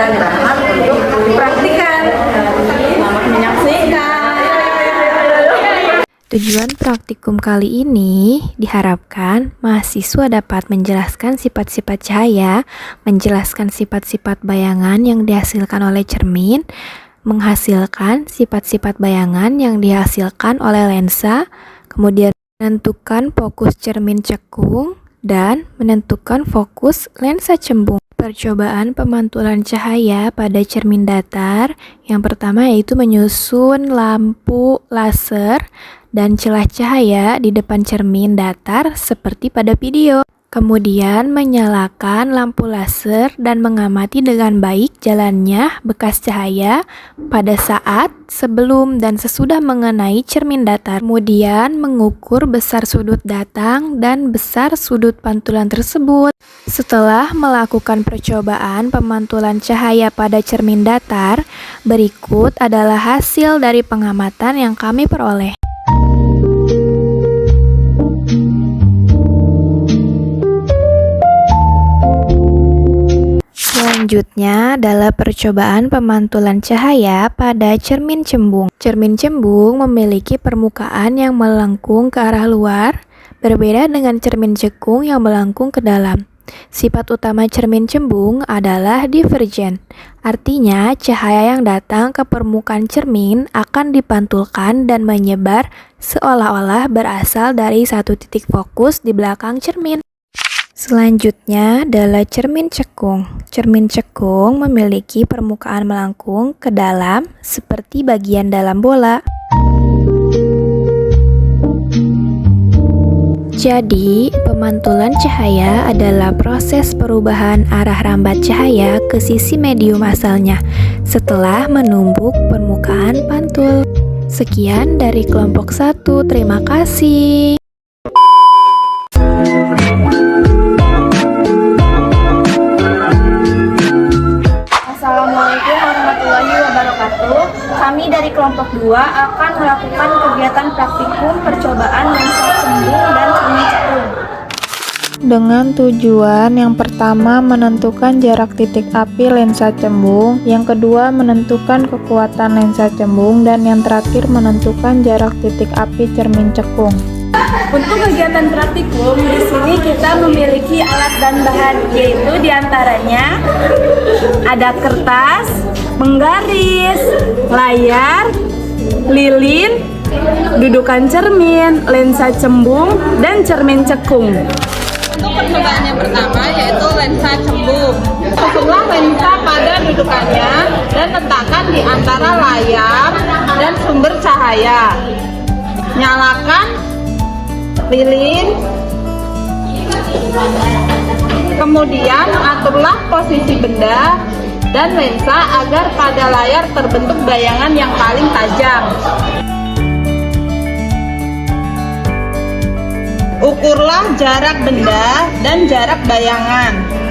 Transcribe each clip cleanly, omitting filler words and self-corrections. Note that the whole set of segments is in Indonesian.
dan bahan untuk praktikan. Selamat menyaksikan. Tujuan praktikum kali ini diharapkan mahasiswa dapat menjelaskan sifat-sifat cahaya, menjelaskan sifat-sifat bayangan yang dihasilkan oleh cermin, menghasilkan sifat-sifat bayangan yang dihasilkan oleh lensa, kemudian menentukan fokus cermin cekung, dan menentukan fokus lensa cembung. Percobaan pemantulan cahaya pada cermin datar yang pertama yaitu menyusun lampu laser dan celah cahaya di depan cermin datar seperti pada video. Kemudian menyalakan lampu laser dan mengamati dengan baik jalannya bekas cahaya pada saat, sebelum, dan sesudah mengenai cermin datar. Kemudian mengukur besar sudut datang dan besar sudut pantulan tersebut. Setelah melakukan percobaan pemantulan cahaya pada cermin datar, berikut adalah hasil dari pengamatan yang kami peroleh. Selanjutnya adalah percobaan pemantulan cahaya pada cermin cembung. Cermin cembung memiliki permukaan yang melengkung ke arah luar, berbeda dengan cermin cekung yang melengkung ke dalam. Sifat utama cermin cembung adalah divergen. Artinya, cahaya yang datang ke permukaan cermin akan dipantulkan dan menyebar seolah-olah berasal dari satu titik fokus di belakang cermin. Selanjutnya adalah cermin cekung. Cermin cekung memiliki permukaan melengkung ke dalam seperti bagian dalam bola. Jadi, pemantulan cahaya adalah proses perubahan arah rambat cahaya ke sisi medium asalnya setelah menumbuk permukaan pantul. Sekian dari kelompok 1, terima kasih. Assalamualaikum warahmatullahi wabarakatuh. Kami dari kelompok 2 akan melakukan kegiatan praktikum percobaan lensa cembung dan cermin cekung. Dengan tujuan yang pertama menentukan jarak titik api lensa cembung, yang kedua menentukan kekuatan lensa cembung, dan yang terakhir menentukan jarak titik api cermin cekung. Untuk kegiatan praktikum di sini kita memiliki alat dan bahan, yaitu diantaranya ada kertas, penggaris, layar, lilin, dudukan cermin, lensa cembung, dan cermin cekung. Untuk percobaan yang pertama yaitu lensa cembung. Susunlah lensa pada dudukannya dan letakkan di antara layar dan sumber cahaya. Nyalakan lilin, kemudian aturlah posisi benda dan lensa agar pada layar terbentuk bayangan yang paling tajam. Ukurlah jarak benda dan jarak bayangan.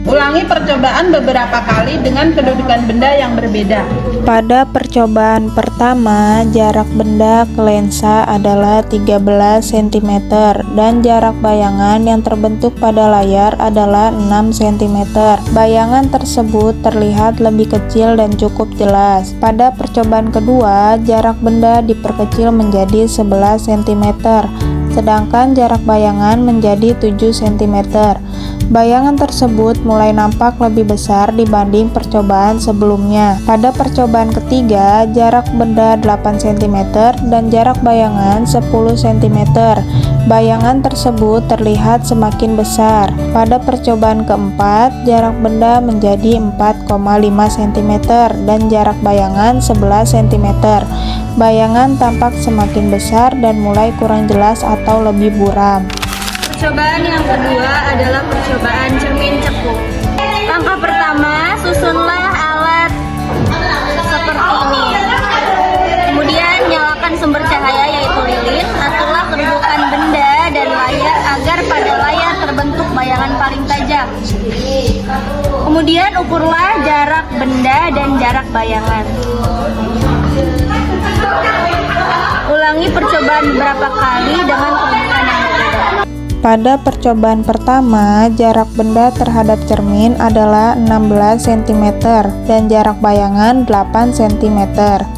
Ulangi percobaan beberapa kali dengan kedudukan benda yang berbeda. Pada percobaan pertama, jarak benda ke lensa adalah 13 cm dan jarak bayangan yang terbentuk pada layar adalah 6 cm. Bayangan tersebut terlihat lebih kecil dan cukup jelas. Pada percobaan kedua, jarak benda diperkecil menjadi 11 cm, sedangkan jarak bayangan menjadi 7 cm. Bayangan tersebut mulai nampak lebih besar dibanding percobaan sebelumnya. Pada percobaan ketiga, jarak benda 8 cm dan jarak bayangan 10 cm. Bayangan tersebut terlihat semakin besar. Pada percobaan keempat, jarak benda menjadi 4,5 cm dan jarak bayangan 11 cm. Bayangan tampak semakin besar dan mulai kurang jelas atau lebih buram. Percobaan yang kedua adalah percobaan cermin cekung. Langkah pertama, susunlah alat seperti ini. Kemudian nyalakan sumber cahaya yaitu lilin, aturlah kedudukan benda dan layar agar pada layar terbentuk bayangan paling tajam. Kemudian ukurlah jarak benda dan jarak bayangan. Ulangi percobaan beberapa kali dengan kedudukan yang berbeda. Pada percobaan pertama, jarak benda terhadap cermin adalah 16 cm dan jarak bayangan 8 cm.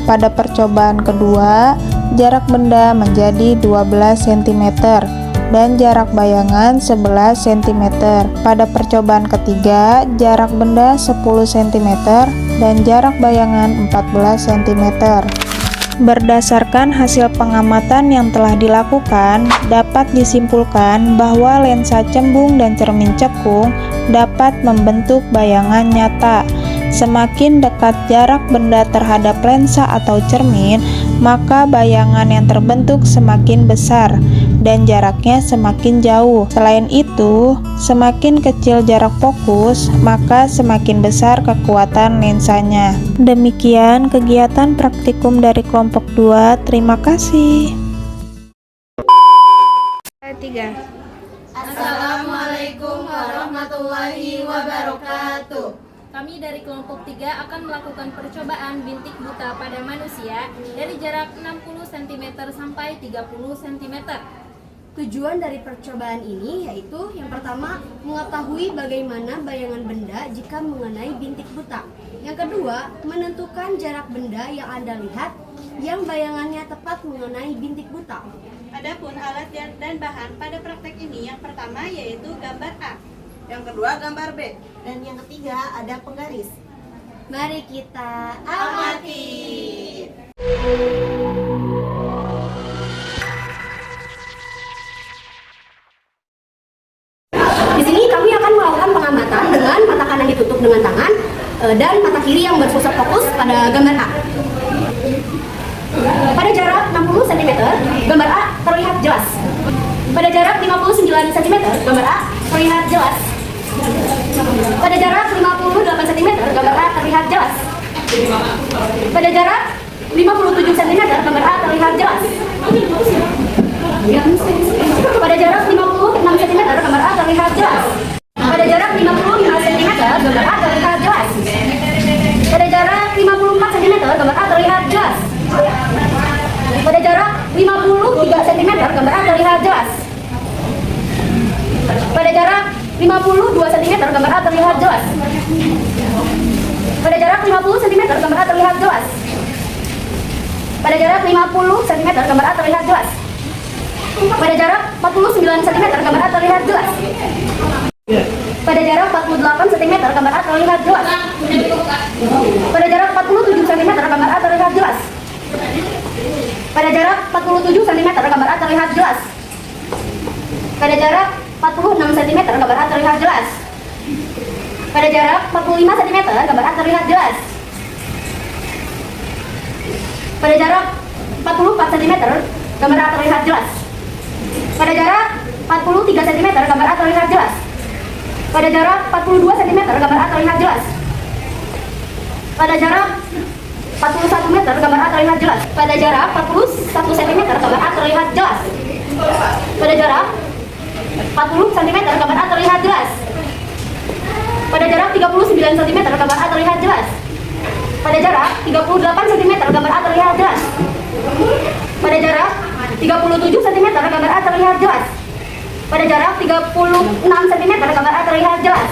Pada percobaan kedua, jarak benda menjadi 12 cm dan jarak bayangan 11 cm. Pada percobaan ketiga, jarak benda 10 cm dan jarak bayangan 14 cm. Berdasarkan hasil pengamatan yang telah dilakukan, dapat disimpulkan bahwa lensa cembung dan cermin cekung dapat membentuk bayangan nyata. Semakin dekat jarak benda terhadap lensa atau cermin, maka bayangan yang terbentuk semakin besar dan jaraknya semakin jauh. Selain itu, semakin kecil jarak fokus, maka semakin besar kekuatan lensanya. Demikian kegiatan praktikum dari kelompok 2. Terima kasih. 3. Assalamualaikum warahmatullahi wabarakatuh. Kami dari kelompok 3 akan melakukan percobaan bintik buta pada manusia dari jarak 60 cm sampai 30 cm. Tujuan dari percobaan ini yaitu yang pertama, mengetahui bagaimana bayangan benda jika mengenai bintik buta. Yang kedua, menentukan jarak benda yang Anda lihat yang bayangannya tepat mengenai bintik buta. Adapun alat dan bahan pada praktek ini yang pertama yaitu gambar A, yang kedua gambar B, dan yang ketiga ada penggaris. Mari kita amati. Di sini kami akan melakukan pengamatan dengan mata kanan ditutup dengan tangan dan mata kiri yang berpusat fokus pada gambar A. Pada jarak 60 cm, gambar A terlihat jelas. Pada jarak 59 cm, gambar A terlihat jelas. Pada jarak 58 cm, gambar A terlihat jelas. Pada jarak 57 cm, gambar A terlihat jelas. Pada jarak 56 cm, gambar A terlihat jelas. Pada jarak 55 cm, gambar A terlihat jelas. Pada jarak 54 cm, gambar A terlihat jelas. Pada jarak 53 cm, gambar A terlihat jelas. Pada jarak 52 cm, gambar A terlihat jelas. Pada jarak 50 cm, gambar A terlihat jelas. Pada jarak 50 cm, gambar A terlihat jelas. Pada jarak 49 cm, gambar A terlihat jelas. Pada jarak 48 cm, gambar A terlihat jelas. Pada jarak 47 cm, gambar A terlihat jelas. Pada jarak 47 cm, gambar A terlihat jelas. Pada jarak 46 cm, gambar A terlihat jelas. Pada jarak 45 cm, gambar A terlihat jelas. Pada jarak 44 cm, gambar A terlihat jelas. Pada jarak 43 cm, gambar A terlihat jelas. Pada jarak 42 cm, gambar A terlihat jelas. Pada jarak 41 meter, gambar A terlihat jelas. Pada jarak 41 cm, gambar A terlihat jelas. Pada jarak 40 cm, gambar A terlihat jelas. Pada jarak 39 cm, gambar A terlihat jelas. Pada jarak 38 cm, gambar A terlihat jelas. Pada jarak 37 cm, gambar A terlihat jelas. Pada jarak 36 cm, gambar A terlihat jelas.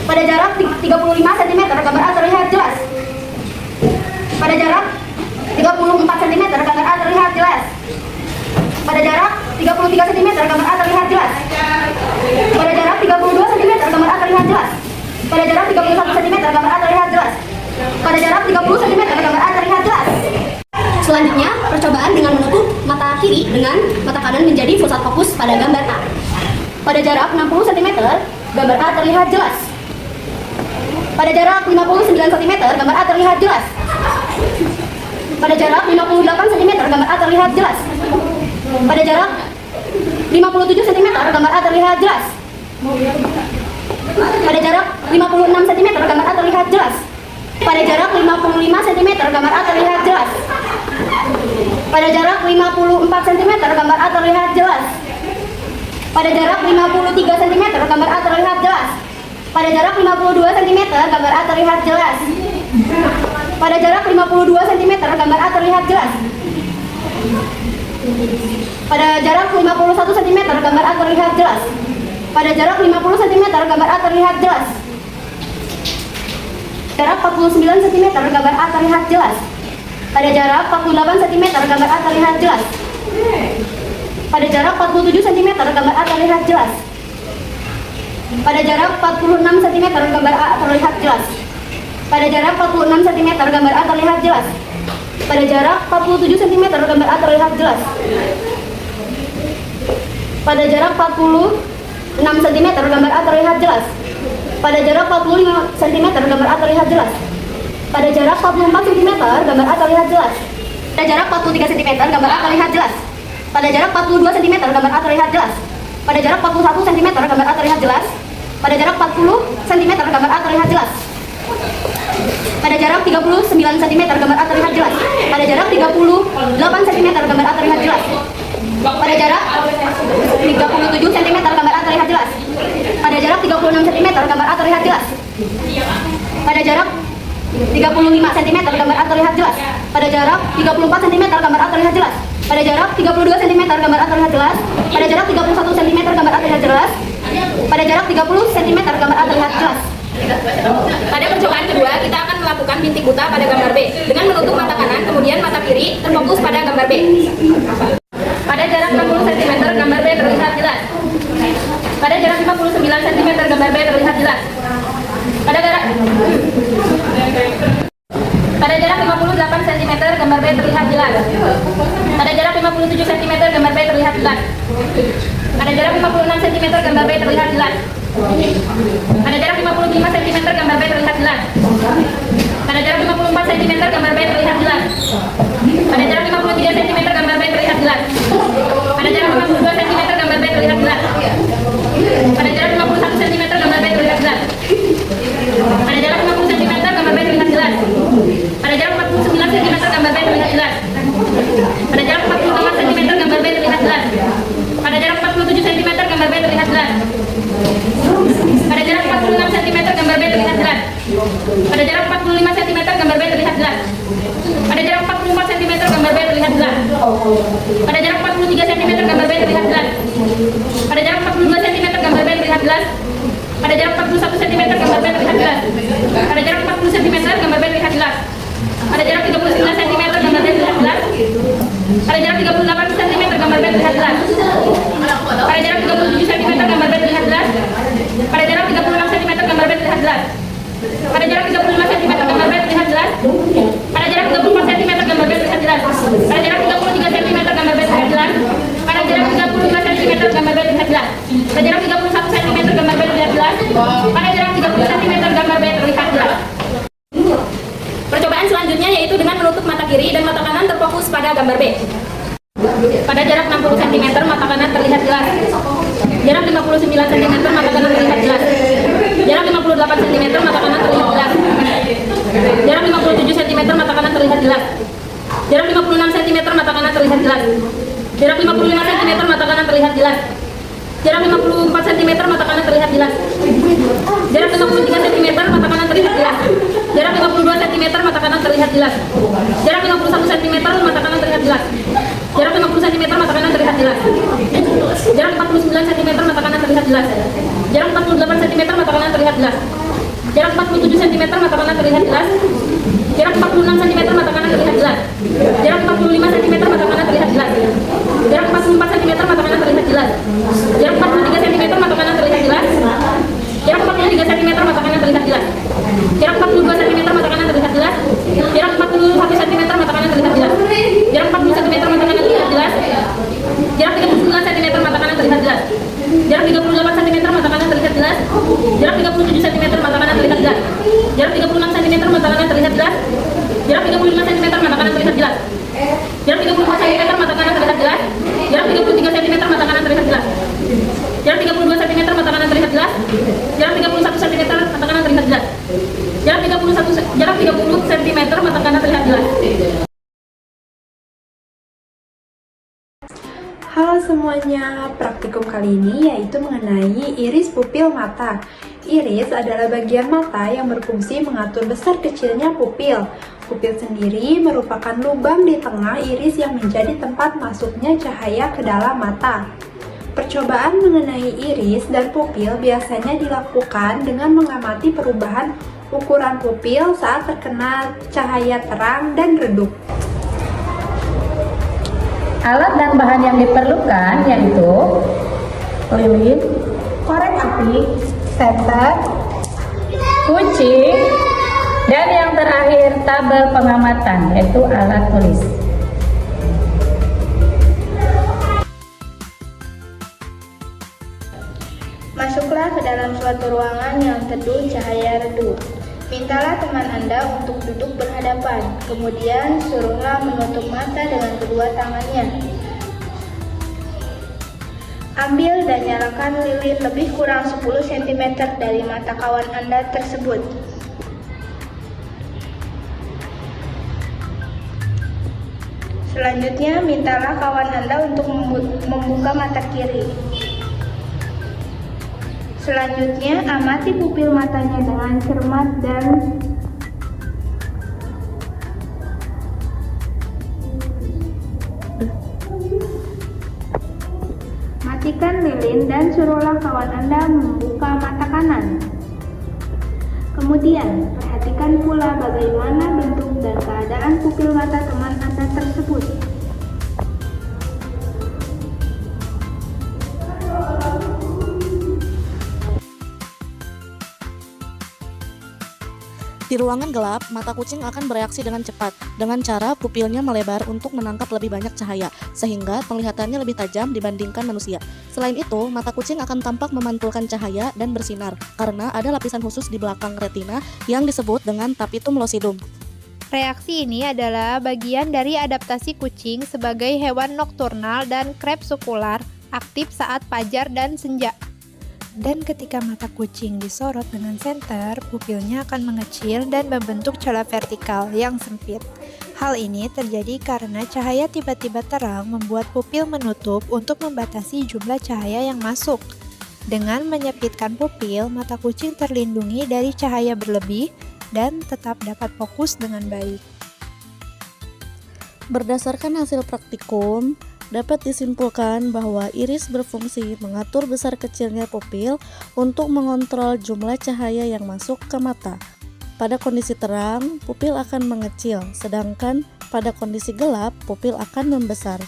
Pada jarak 35 cm, gambar A terlihat jelas. Pada jarak 34 cm, gambar A terlihat jelas. Pada jarak 33 cm, gambar A terlihat jelas. Pada jarak 32 cm, gambar A terlihat jelas. Pada jarak 31 cm, gambar A terlihat jelas. Pada jarak 30 cm, gambar A terlihat jelas. Selanjutnya, percobaan dengan menutup mata kiri dengan mata kanan menjadi pusat fokus pada gambar A. Pada jarak 60 cm, gambar A terlihat jelas. Pada jarak 59 cm, gambar A terlihat jelas. Pada jarak 58 cm, gambar A terlihat jelas. Pada jarak 57 cm, gambar A terlihat jelas. Pada jarak 56 cm, gambar A terlihat jelas. Pada jarak 55 cm, gambar A terlihat jelas. Pada jarak 54 cm, gambar A terlihat jelas. Pada jarak 53 cm, gambar A terlihat jelas. Pada jarak 52 cm, gambar A terlihat jelas. Pada jarak 52 cm, gambar A terlihat jelas. Pada jarak 51 cm gambar A terlihat jelas. Pada jarak 50 cm gambar A terlihat jelas. Jarak 49 cm gambar A terlihat jelas. Pada jarak 48 cm gambar A terlihat jelas. Pada jarak 47 cm gambar A terlihat jelas. Pada jarak 46 cm gambar A terlihat jelas. Pada jarak 46 cm gambar A terlihat jelas. Pada jarak 47 cm gambar A terlihat jelas. Pada jarak 46 cm gambar A terlihat jelas. Pada jarak 45 cm gambar A terlihat jelas. Pada jarak 44 cm gambar A terlihat jelas. Pada jarak 43 cm gambar A terlihat jelas. Pada jarak 42 cm gambar A terlihat jelas. Pada jarak 41 cm gambar A terlihat jelas. Pada jarak 40 cm gambar A terlihat jelas. Pada jarak 39 cm gambar A terlihat jelas. Pada jarak 38 cm gambar A terlihat jelas. Pada jarak 37 cm gambar A terlihat jelas. Pada jarak 36 cm gambar A terlihat jelas. Pada jarak 35 cm gambar A terlihat jelas. Pada jarak 34 cm gambar A terlihat jelas. Pada jarak 32 cm gambar A terlihat jelas. Pada jarak 31 cm gambar A terlihat jelas. Pada jarak 30 cm gambar A terlihat jelas. Pada percobaan kedua, kita akan melakukan bintik buta pada gambar B dengan menutup mata kanan, kemudian mata kiri terfokus pada gambar B. Pada jarak 60 cm gambar B terlihat jelas. Pada jarak 59 cm gambar B terlihat jelas. Pada jarak 58 cm gambar B terlihat jelas. Pada jarak 57 cm gambar B terlihat jelas. Pada jarak 56 cm gambar B terlihat jelas. Pada jarak 55 cm gambar B terlihat jelas. Pada jarak 54 cm gambar B terlihat jelas. Pada jarak 53 cm gambar B terlihat jelas. Pada jarak 52 cm gambar B terlihat jelas. Pada jarak 51 cm gambar B terlihat jelas. Pada jarak 50 cm gambar B terlihat jelas. Pada jarak 49 cm gambar B terlihat jelas. Pada jarak 48 cm gambar B terlihat jelas. Pada jarak 47 cm gambar B terlihat jelas. Pada jarak 46 cm gambar B terlihat jelas. Pada jarak 45 cm gambar B terlihat jelas. Pada jarak 44 cm gambar B terlihat jelas. Pada jarak 43 cm gambar B terlihat jelas. Pada jarak 42 cm gambar B terlihat jelas. Pada jarak 41 cm gambar B terlihat jelas. Pada jarak 40 cm gambar B terlihat jelas. Pada jarak 39 cm gambar B terlihat jelas. Pada jarak 38 cm gambar B terlihat jelas. Pada jarak 37 cm gambar B terlihat jelas. Pada jarak 36 cm gambar B terlihat jelas. Pada jarak 35 cm gambar B terlihat jelas. Pada jarak 34 cm gambar B terlihat jelas. Pada jarak 33 cm gambar B terlihat jelas. Pada jarak 32 cm gambar B terlihat jelas. Pada jarak 31 cm gambar B terlihat jelas. Pada jarak 30 cm gambar B terlihat jelas. Percobaan selanjutnya yaitu dengan menutup mata kiri dan mata kanan terfokus pada gambar B. Pada jarak 60 cm mata kanan terlihat jelas. Jarak 59 cm mata kanan terlihat jelas. Jarak 58 cm mata kanan terlihat jelas. Jarak 57 cm mata kanan terlihat jelas. Jarak 56 cm mata kanan terlihat jelas. Jarak 55 cm mata kanan terlihat jelas. Jarak 54 cm mata kanan terlihat jelas. Jarak 53 cm mata kanan terlihat jelas. Jarak 52 cm mata kanan terlihat jelas. Jarak 51 cm mata kanan terlihat jelas. Jarak 50 cm mata kanan terlihat jelas. Jarak 49 cm mata kanan terlihat jelas. Jarak 48 cm mata kanan terlihat jelas. Jarak 47 cm mata kanan terlihat jelas. Jarak 46 cm mata kanan terlihat jelas. Jarak 45 cm mata kanan terlihat jelas. Jarak 44 cm mata kanan terlihat jelas. Jarak 43 cm mata kanan terlihat jelas. Jarak 43 cm mata kanan terlihat jelas. Jarak 42 cm mata kanan terlihat jelas. Jarak 41 cm mata kanan terlihat jelas. Jarak 40 cm mata kanan terlihat jelas. Jarak 39 cm mata kanan terlihat jelas. Jarak 38 cm mata kanan terlihat jelas. Jarak 37 cm mata kanan terlihat jelas. Jarak 36 cm mata kanan terlihat jelas. Jarak 35 cm mata kanan terlihat jelas. Jarak 34 cm mata kanan terlihat jelas. Jarak 33 cm mata kanan terlihat jelas. Jarak 32 cm mata kanan terlihat jelas. Jarak 31 cm mata kanan terlihat jelas. Jarak 30 cm mata kanan terlihat jelas. Halo semuanya, praktikum kali ini yaitu mengenai iris pupil mata. Iris adalah bagian mata yang berfungsi mengatur besar kecilnya pupil. Pupil sendiri merupakan lubang di tengah iris yang menjadi tempat masuknya cahaya ke dalam mata. Percobaan mengenai iris dan pupil biasanya dilakukan dengan mengamati perubahan ukuran pupil saat terkena cahaya terang dan redup. Alat dan bahan yang diperlukan yaitu lilin, korek api, senter, kucing, dan yang terakhir tabel pengamatan yaitu alat tulis. Masuklah ke dalam suatu ruangan yang teduh cahaya redup. Mintalah teman Anda untuk duduk berhadapan, kemudian suruhlah menutup mata dengan kedua tangannya. Ambil dan nyalakan lilin lebih kurang 10 cm dari mata kawan Anda tersebut. Selanjutnya, mintalah kawan Anda untuk membuka mata kiri. Selanjutnya, amati pupil matanya dengan cermat dan matikan lilin dan suruhlah kawan Anda membuka mata kanan. Kemudian, perhatikan pula bagaimana bentuk dan keadaan pupil mata teman Anda tersebut. Di ruangan gelap, mata kucing akan bereaksi dengan cepat, dengan cara pupilnya melebar untuk menangkap lebih banyak cahaya, sehingga penglihatannya lebih tajam dibandingkan manusia. Selain itu, mata kucing akan tampak memantulkan cahaya dan bersinar, karena ada lapisan khusus di belakang retina yang disebut dengan tapetum lucidum. Reaksi ini adalah bagian dari adaptasi kucing sebagai hewan nokturnal dan krepuskular, aktif saat fajar dan senja. Dan ketika mata kucing disorot dengan senter, pupilnya akan mengecil dan membentuk celah vertikal yang sempit. Hal ini terjadi karena cahaya tiba-tiba terang membuat pupil menutup untuk membatasi jumlah cahaya yang masuk. Dengan menyempitkan pupil, mata kucing terlindungi dari cahaya berlebih dan tetap dapat fokus dengan baik. Berdasarkan hasil praktikum, dapat disimpulkan bahwa iris berfungsi mengatur besar kecilnya pupil untuk mengontrol jumlah cahaya yang masuk ke mata. Pada kondisi terang, pupil akan mengecil, sedangkan pada kondisi gelap, pupil akan membesar.